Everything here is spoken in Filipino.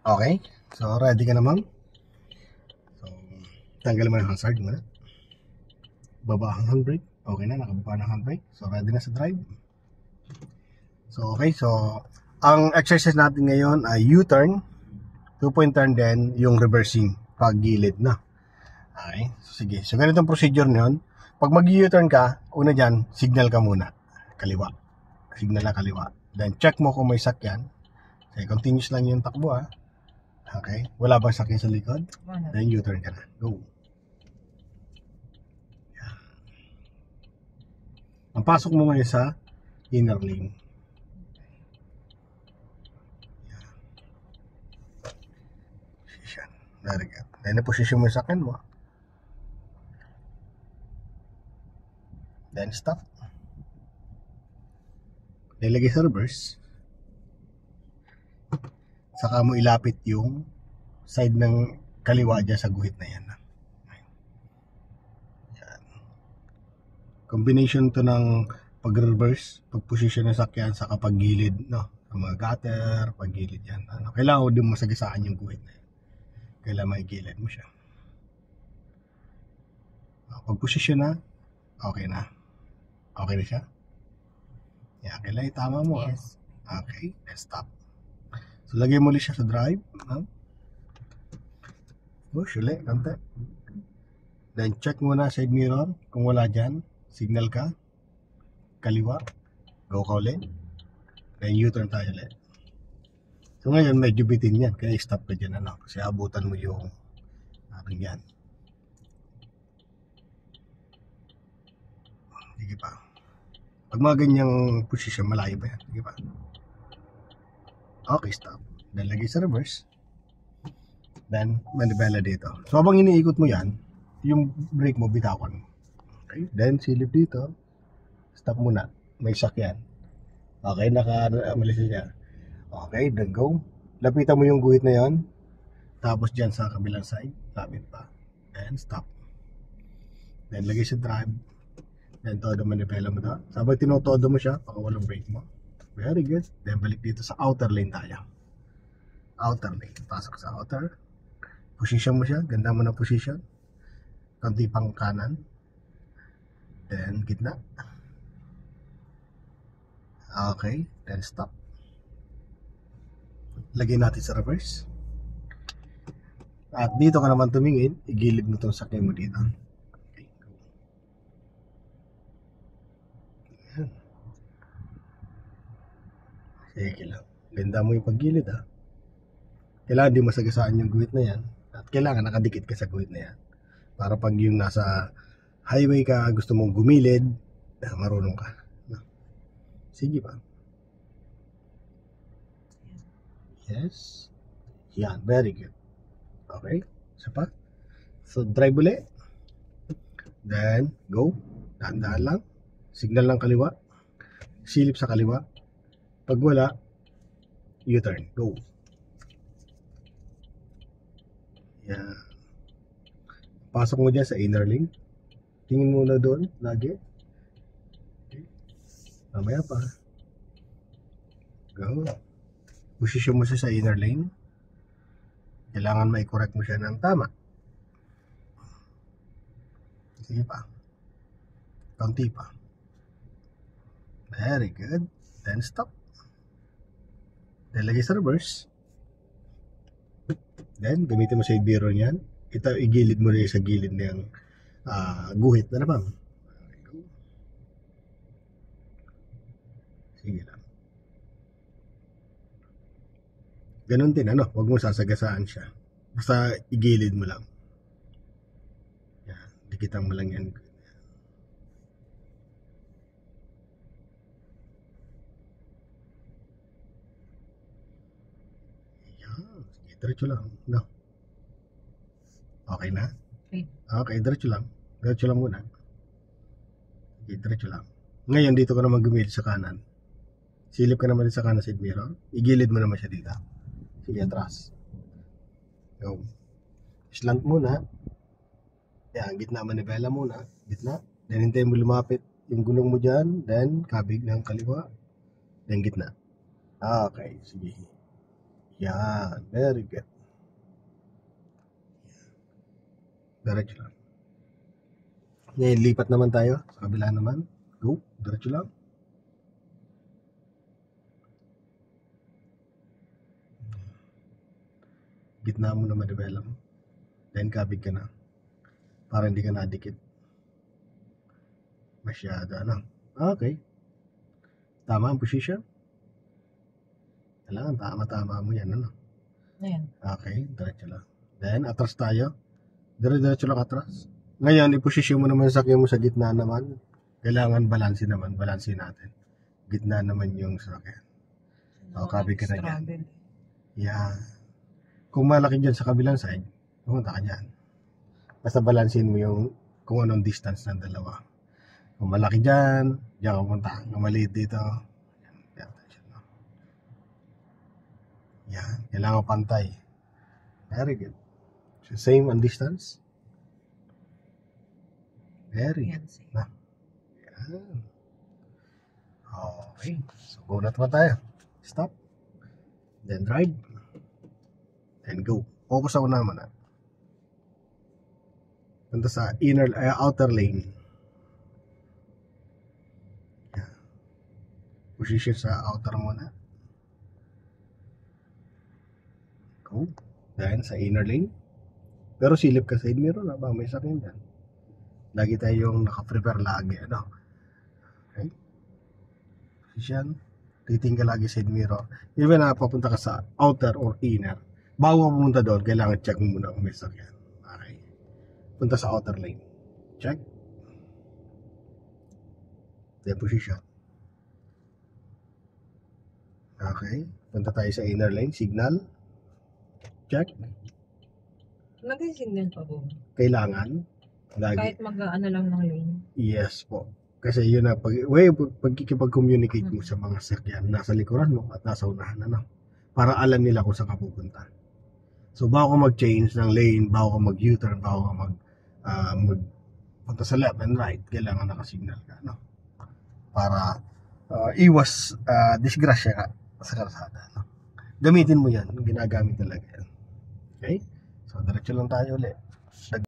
Okay. So, ready ka na, ma'am? So, tanggal mo yung hazard muna. Baba ang handbrake. Okay na, nakababa ng handbrake. So, ready na sa drive. So, okay. So, ang exercise natin ngayon ay U-turn, 2-point turn, then yung reversing pag gilid na. Okay. So, sige. So, ganitong procedure nyon. Pag mag-U-turn ka, una dyan, signal ka muna. Kaliwa. Signal na kaliwa. Then, check mo kung may sakyan. Okay, continuous lang yung takbo, ha. Okay. Wala bang sakyan sa likod? Then, U-turn ka na. Go. Ang pasok mo ngayon sa inner lane. Position. Very good. Then, na-position mo yung sakyan mo. Then, stop. Nilagay sa reverse. Saka mo ilapit yung side ng kaliwa dyan sa guhit na yan. Yan. Combination to ng pag-reverse, pag-position ng sakyan, saka pag-gilid, no? Sa mga gutter, pag-gilid yan. Ano? Kailangan mo din masagasaan yung guhit na yan. Kailangan maigilid mo siya. Pag-position na, okay na. Okay na siya? Yan, kailangan itama mo. Yes. Okay, let's stop. So, lagay mo ulit siya sa drive. Push ulit, kante. Then, check muna side mirror. Kung wala dyan, signal ka. Kaliwa. Go ka ulit. Then, U-turn tayo ulit. So, ngayon, medyo bitin yan. Kaya stop ka dyan, ano. Kasi abutan mo yung aking yan. Sige pa. Pag mga ganyang position, malayo ba yan? Sige pa. Okay, stop. Then, lagay sa reverse. Then, manibela dito. So, habang iniikot mo yan, yung brake mo, bitawan. Okay? Then, silip dito. Stop muna. May sakyan. Okay, naka-malis siya. Okay, then go. Lapitan mo yung guhit na yon. Tapos dyan sa kabilang side, lapit pa. And stop. Then, lagay sa drive. Then, todo manibela mo doon. Sabay tinotodo mo siya, pakawalang brake mo. Very good. Then, balik dito sa outer lane tayo. Outer lane. Pasok sa outer. Position mo siya. Ganda mo na position. Kanti pang kanan. Then, gitna. Okay. Then, stop. Lagay natin sa reverse. At dito ka naman tumingin. Igilid mo itong sakyan mo dito. Okay. Ayan. Sige lang. Ganda mo yung paggilid, ha. Kailangan di masagasaan yung guhit na yan. At kailangan nakadikit ka sa guhit na yan. Para pag yung nasa highway ka, gusto mong gumilid, marunong ka. Sige pa. Yes. Yan, very good. Okay, isa pa. So, drive ulit. Then, go. Dahan-dahan lang. Signal ng kaliwa. Silip sa kaliwa. Pag wala, U-turn. Go. Yan. Pasok mo dyan sa inner lane. Tingin muna doon, lagi. Okay. Mamaya pa. Go. Position mo siya sa inner lane. Kailangan mai-correct mo siya ng tama. Sige pa. Kaunti pa. Very good. Then stop. Then lagay sa reverse. Then gamitin mo sa mirror niyan. Ito, igilid mo na sa gilid ng guhit na naman. Sige lang. Ganon din, ano, huwag mo sasagasaan siya. Basta igilid mo lang. Yan, dikitan mo lang yan. Yan, sige, diretso lang. No. Okay na? Okay, diretso lang. Diretso lang muna. Sige, diretso lang. Ngayon, dito ka naman gumilid sa kanan. Silip ka naman sa kanan side mirror. Igilid mo naman siya dito. Sige, atras. Go. Slant muna. Yan, gitna manibela muna. Gitna. Then, hintayin mo lumapit yung gulong mo dyan. Then, kabig ng kaliwa. Then, gitna. Okay, sige. Yan. Very good. Diretso lang. Ngayon, lipat naman tayo. Sa kabila naman. Go. Diretso lang. Gitna mo na ma-develop. Then, kabig ka na. Para hindi ka nadikit. Masyado, ano? Okay. Tama ang position. Kailangan tama-tama mo yan, ano? Ayan. Okay, diretso lang. Then, atras tayo. Diretso lang atras. Ngayon, iposisyon mo naman sa sakyan mo sa gitna naman. Kailangan balansin naman. Balansin natin. Gitna naman yung sakyan. O, kabig ka na dyan. Struggle. Yan. Kung malaki dyan sa kabilang side, pumunta ka dyan. Basta balansin mo yung kung anong distance ng dalawa. Kung malaki dyan, dyan ka pumunta. Kung maliit dito, yan. Yan. Kailangan pantay. Very good. So, same ang distance. Very good. Ayan, same. Na. Yan. Okay. So, bunat pa tayo. Stop. Then drive. Then go. Focus ako naman. Punta sa outer lane. Yan. Position sa outer muna. Go. Then sa inner lane. Pero silip ka side mirror na ba? May sakin dyan. Lagi tayong naka-prepare lagi. Ano? Okay. Position. Titingin ka lagi side mirror. Even na papunta ka sa outer or inner. Bago ka pumunta doon, kailangan check mo muna kung may sakyan. Okay. Punta sa outer lane. Check. Then position. Okay. Punta tayo sa inner lane. Signal. Check. Mag-signal pa po. Kailangan. Lagi. Kahit mag-ano lang ng lane. Yes po. Kasi yun na, pagkikipag-communicate mo sa mga sakyan, nasa likuran mo at nasa unahan, ano? Para alam nila kung saan ka pupunta. So, bago ka mag-change ng lane, bago ka mag-U-turn, bago ka punta sa left and right, kailangan nakasignal ka, no? Para iwas disgrasya ka sa kalsada, no? Gamitin mo yan, ginagamit talaga yan. Okay? So, diretso lang tayo ulit.